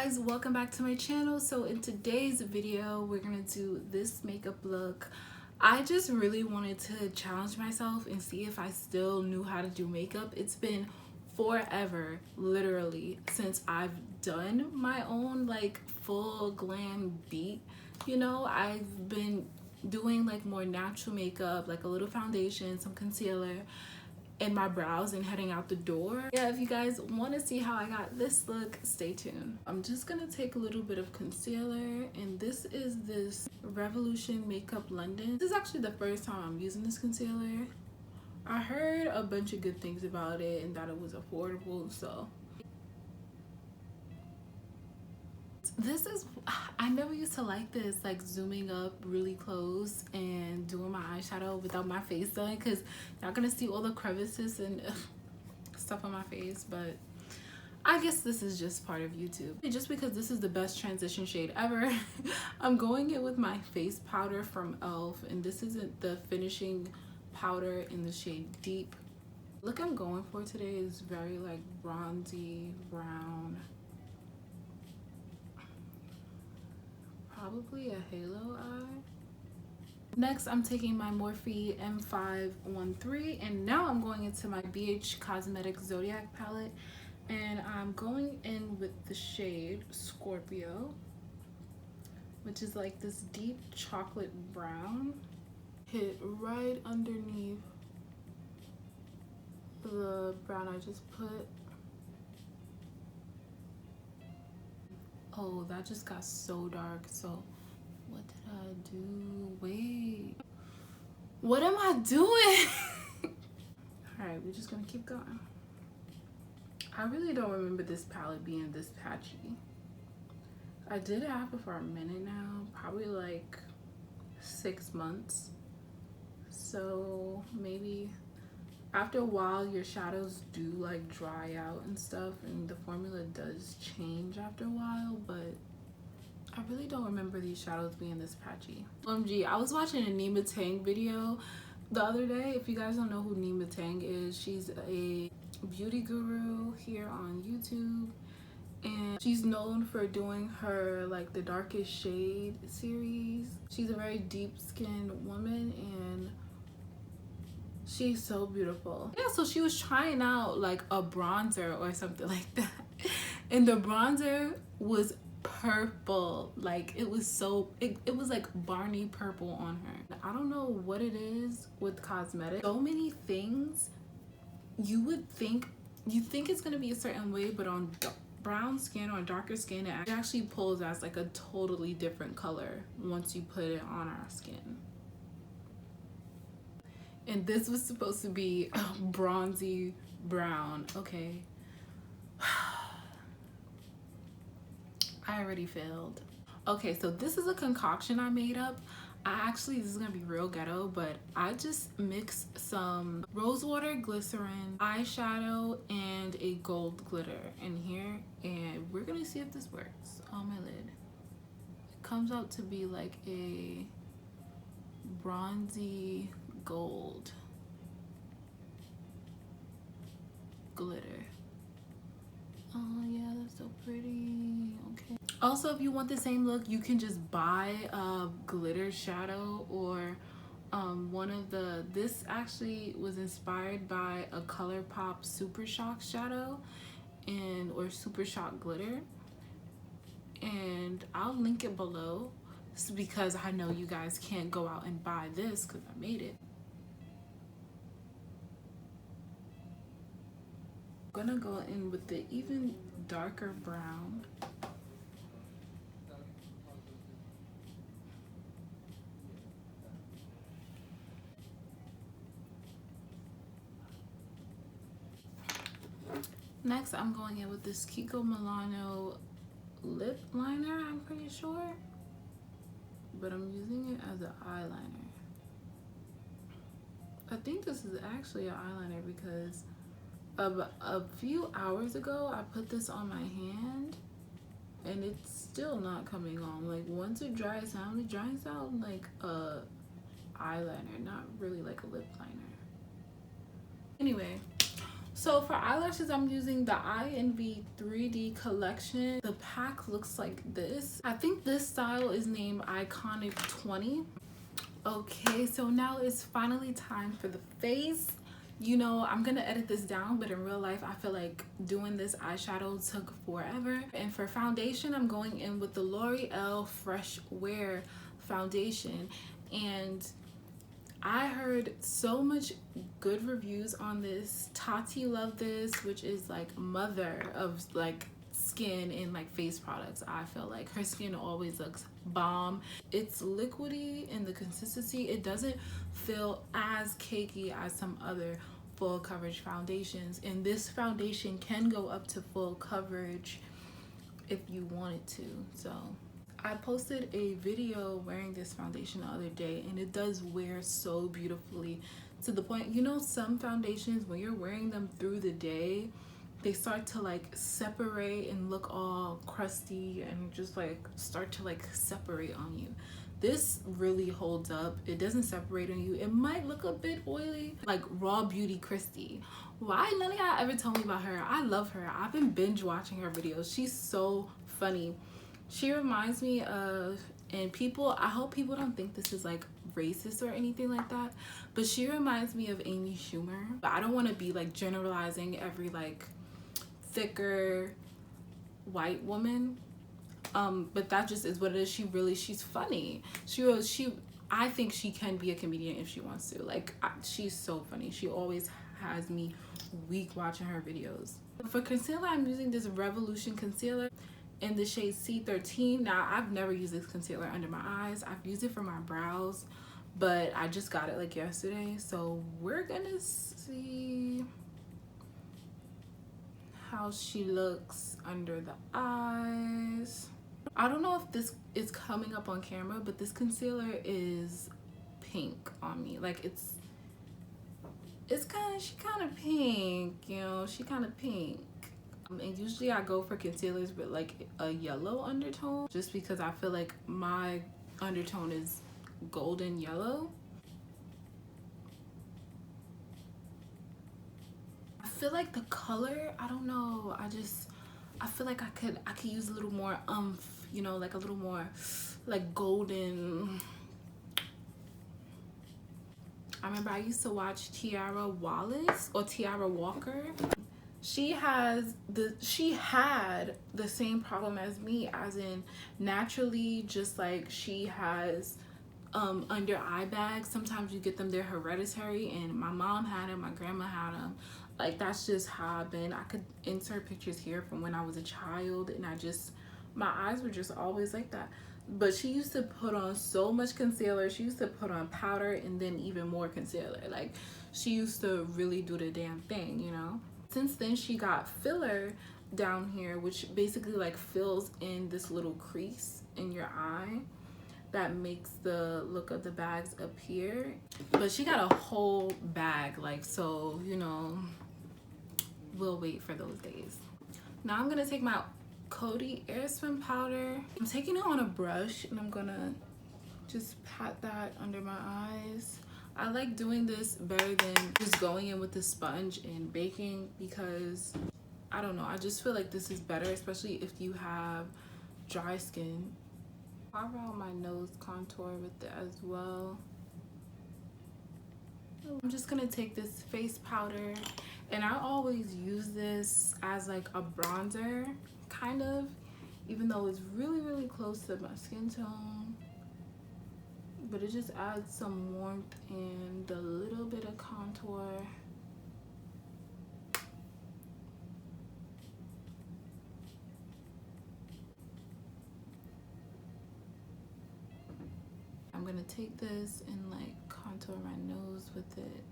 guys, welcome back to my channel. So in today's video we're gonna do this makeup look. I just really wanted to challenge myself and see if I still knew how to do makeup. It's been forever, literally, since I've done my own like full glam beat. You know, I've been doing like more natural makeup, like a little foundation, some concealer, and my brows, and heading out the door. Yeah, if you guys want to see how I got this look, stay tuned. I'm just gonna take a little bit of concealer, and this is this Revolution Makeup London. This is actually the first time I'm using this concealer. I heard a bunch of good things about it and that it was affordable, so this is, I never used to like this, like zooming up really close and doing my eyeshadow without my face done, because you're not gonna see all the crevices and stuff on my face. But I guess this is just part of YouTube. And just because this is the best transition shade ever, I'm going in with my face powder from e.l.f. and this isn't the finishing powder in the shade Deep. The look I'm going for today is very like bronzy brown, probably a halo eye. Next, I'm taking my Morphe M513, and now I'm going into my BH Cosmetics Zodiac palette, and I'm going in with the shade Scorpio, which is like this deep chocolate brown. Hit right underneath the brown I just put. Oh, that just got so dark. So what did I do? Wait, what am I doing? All right, we're just gonna keep going. I really don't remember this palette being this patchy. I did have it for a minute now, probably like 6 months. So maybe after a while your shadows do like dry out and stuff, and the formula does change after a while, but I really don't remember these shadows being this patchy. OMG, I was watching a Nima Tang video the other day. If you guys don't know who Nima Tang is, she's a beauty guru here on YouTube, and she's known for doing her like the darkest shade series. She's a very deep skinned woman and she's so beautiful. Yeah, so she was trying out like a bronzer or something like that, and the bronzer was purple. Like it was so, it was like Barney purple on her. I don't know what it is with cosmetics. So many things you would think, you think it's gonna be a certain way, but on brown skin or darker skin it actually pulls as like a totally different color once you put it on our skin. And this was supposed to be bronzy brown. Okay. I already failed. Okay, so this is a concoction I made up. This is gonna be real ghetto, but I just mixed some rose water, glycerin, eyeshadow, and a gold glitter in here, and we're gonna see if this works on my lid. It comes out to be like a bronzy gold glitter. Oh yeah, that's so pretty. Okay, also if you want the same look, you can just buy a glitter shadow, or one of the, this actually was inspired by a ColourPop Super Shock shadow or Super Shock glitter, and I'll link it below because I know you guys can't go out and buy this because I made it. I'm gonna go in with the even darker brown. Next, I'm going in with this Kiko Milano lip liner, I'm pretty sure, but I'm using it as an eyeliner. I think this is actually an eyeliner because a few hours ago I put this on my hand and it's still not coming on. Like once it dries out like a eyeliner, not really like a lip liner. Anyway, So for eyelashes, I'm using the INV 3D collection. The pack looks like this. I think this style is named Iconic 20. Okay, so now it's finally time for the face. You know, I'm gonna edit this down, but in real life, I feel like doing this eyeshadow took forever. And for foundation, I'm going in with the L'Oreal Fresh Wear foundation. And I heard so much good reviews on this. Tati loved this, which is like mother of like skin and like face products. I feel like her skin always looks bomb. It's liquidy in the consistency. It doesn't feel as cakey as some other full coverage foundations, and this foundation can go up to full coverage if you wanted to. So I posted a video wearing this foundation the other day, and it does wear so beautifully, to the point, you know, some foundations when you're wearing them through the day, they start to like separate and look all crusty and just like start to like separate on you. This really holds up. It doesn't separate on you. It might look a bit oily, like Raw Beauty Christy. Why none of y'all ever told me about her? I love her. I've been binge watching her videos. She's so funny. She reminds me of, and people, I hope people don't think this is like racist or anything like that, but she reminds me of Amy Schumer. But I don't want to be like generalizing every like thicker white woman, but that just is what it is. She's funny. I think she can be a comedian if she wants to. Like, she's so funny. She always has me weak watching her videos. For concealer, I'm using this Revolution concealer in the shade C13. Now, I've never used this concealer under my eyes. I've used it for my brows, but I just got it like yesterday. So we're gonna see how she looks under the eyes. I don't know if this is coming up on camera, but this concealer is pink on me. Like she kind of pink, you know, she kind of pink. And usually I go for concealers with like a yellow undertone, just because I feel like my undertone is golden yellow. I feel like the color, I don't know, I feel like I could use a little more you know, like a little more like golden. I remember I used to watch Tiara Wallace or Tiara Walker. She had the same problem as me, as in naturally, just like she has under eye bags. Sometimes you get them, they're hereditary, and my mom had them, my grandma had them. Like, that's just how I've been. I could insert pictures here from when I was a child, and my eyes were just always like that. But she used to put on so much concealer. She used to put on powder and then even more concealer. Like, she used to really do the damn thing, you know? Since then, she got filler down here, which basically like fills in this little crease in your eye that makes the look of the bags appear. But she got a whole bag, like, so, you know, we'll wait for those days. Now I'm gonna take my Coty Airspun powder. I'm taking it on a brush, and I'm gonna just pat that under my eyes. I like doing this better than just going in with the sponge and baking, because I don't know, I just feel like this is better, especially if you have dry skin. Carve out my nose contour with it as well. I'm just gonna take this face powder, and I always use this as like a bronzer, kind of, even though it's really close to my skin tone. But it just adds some warmth and a little bit of contour. I'm gonna take this and like contour my nose with it.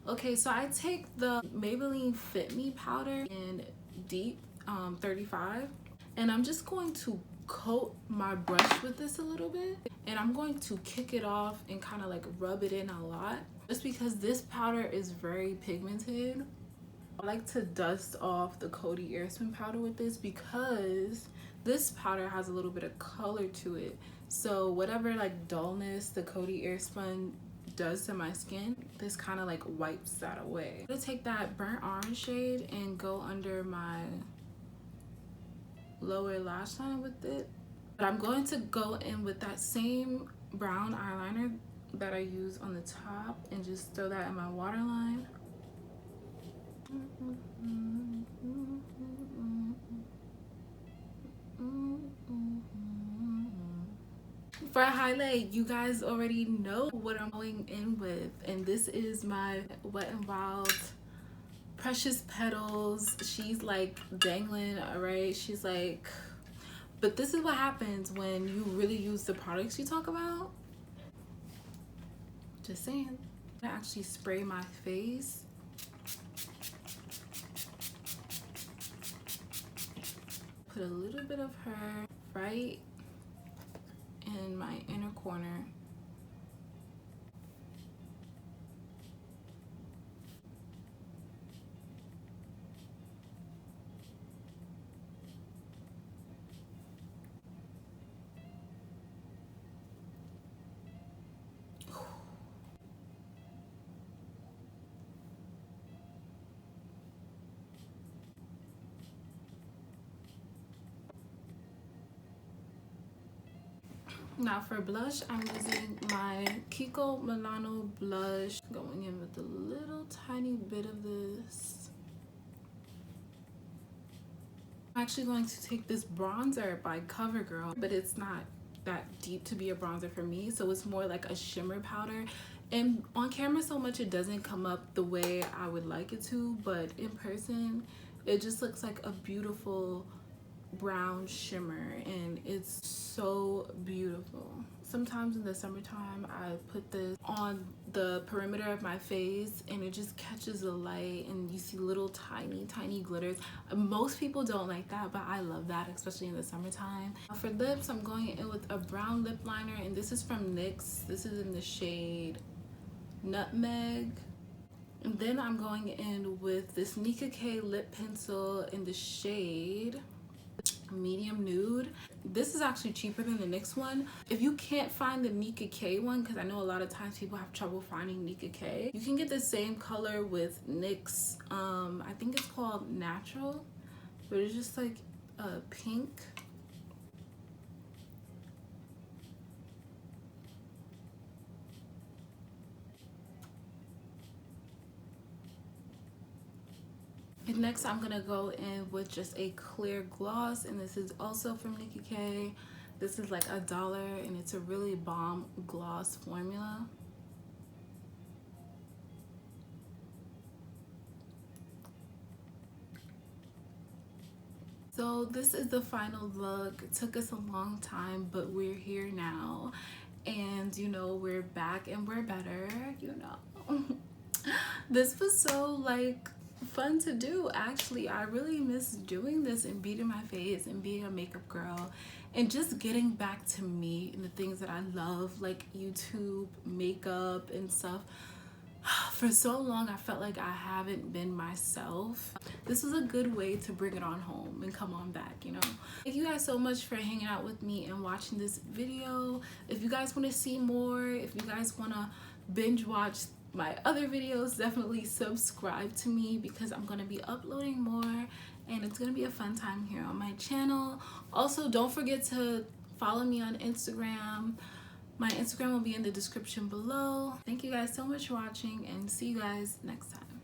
Okay, so I take the Maybelline Fit Me powder in Deep 35, and I'm just going to coat my brush with this a little bit, and I'm going to kick it off and kind of like rub it in a lot, just because this powder is very pigmented. I like to dust off the Coty Airspun powder with this, because this powder has a little bit of color to it, So whatever like dullness the Coty Airspun does to my skin, this kind of like wipes that away. I'm gonna take that burnt orange shade and go under my lower lash line with it. But I'm going to go in with that same brown eyeliner that I use on the top and just throw that in my waterline. For a highlight, you guys already know what I'm going in with, and this is my Wet n Wild Precious Petals. She's like dangling, all right? She's like, but this is what happens when you really use the products you talk about. Just saying. I actually spray my face. Put a little bit of her right in my inner corner. Now for blush, I'm using my Kiko Milano blush, going in with a little tiny bit of this. I'm actually going to take this bronzer by CoverGirl, but it's not that deep to be a bronzer for me, so it's more like a shimmer powder. And on camera so much it doesn't come up the way I would like it to, but in person it just looks like a beautiful brown shimmer, and it's so beautiful. Sometimes in the summertime I put this on the perimeter of my face and it just catches the light and you see little tiny glitters. Most people don't like that, but I love that, especially in the summertime. For lips, I'm going in with a brown lip liner, and this is from NYX. This is in the shade Nutmeg. And then I'm going in with this Nika K lip pencil in the shade Medium Nude. This is actually cheaper than the NYX one. If you can't find the Nika K one, because I know a lot of times people have trouble finding Nika K, you can get the same color with NYX. I think it's called Natural, but it's just like a pink. And next I'm gonna go in with just a clear gloss, and this is also from Nika K. This is like $1 and it's a really bomb gloss formula. So this is the final look. It took us a long time, but we're here now, and you know, we're back and we're better, you know. This was so like fun to do. Actually, I really miss doing this and beating my face and being a makeup girl and just getting back to me and the things that I love, like YouTube, makeup and stuff. For so long I felt like I haven't been myself. This was a good way to bring it on home and come on back, you know. Thank you guys so much for hanging out with me and watching this video. If you guys want to see more, if you guys want to binge watch my other videos, definitely subscribe to me, because I'm going to be uploading more and it's going to be a fun time here on my channel. Also, don't forget to follow me on Instagram. My Instagram will be in the description below. Thank you guys so much for watching, and see you guys next time.